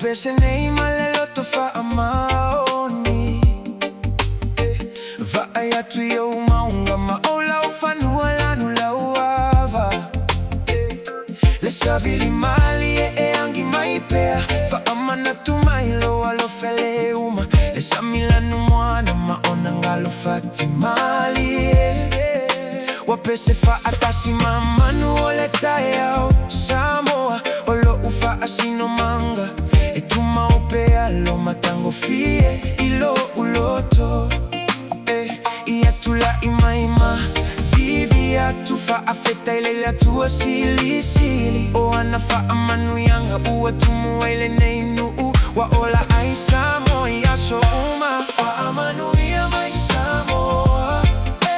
beshe nei maleloto fa amaoni Va ayatu ya umaunga maola ufanua lanu la uava Lesha vili mali angi maipea Fa amana tumailo walofele uma Lesha milanu mwana maona ngalo fatimali Wapese fa atasi mamanu oleta yao Samoa olo ufa asino manga Etuma upea lo matango fie ilo uloto Iatula imaima Vivi atufa afeta ile atua sili sili O anafa amanu yanga ua tumu ile neinu Wa ola ai Samoa yaso uma Fa amanu ya mai Samoa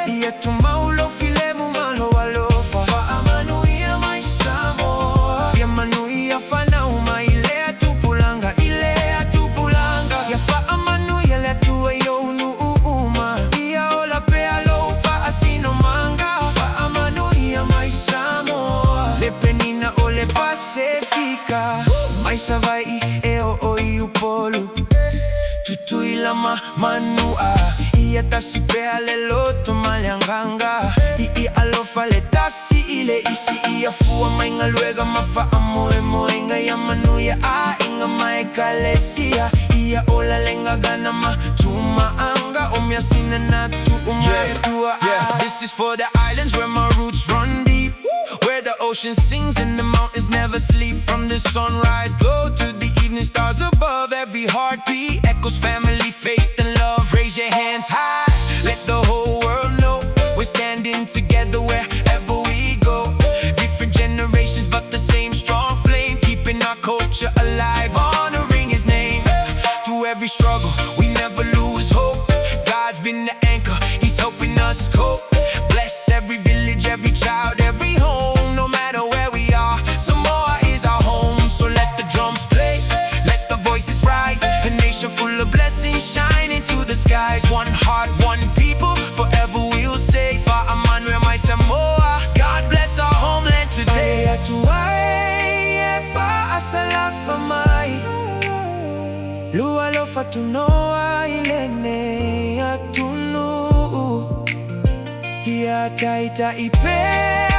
Iatuma ulo file mumalo walofa Fa amanu ya mai Samoa Ya manu ya fana uma ile atupulanga Ile atupulanga Ya fa amanu ya le atua yonu uma Ia ola pea lo fa asino manga Fa amanu ya mai Samoa Le penina o le Pasifika Mai savai eo o iupolu Tutu ilama manua Ia tasi pea le loto malianganga I alofa le tasi ile isi Ia fua mainga luega mafa amoe moenga Ya manuia a inga maekalesia Ia ola lenga gana ma tuma anga Omia sina na tu umaya tua This is for the islands where my roots run deep Where the ocean sings and the mountains never sleep From the sunrise glow to the evening stars above Every heartbeat echoes family, faith and love Raise your hands high, let the whole world know We're standing together wherever we go Different generations but the same strong flame Keeping our culture alive, honoring his name Through every struggle, we never lose hope God's been the anchor, he's helping us cope Bless every village, every child, every home No matter where we are, Samoa is our home So let the drums play, let the voices rise A nation full of blessings shine into the skies One heart, one people, forever we'll say Fa amanu ya mai Samoa, God bless our homeland today Atuai fa asala fa mai Lua lo fatunoa ilene atunu Ia taita ipe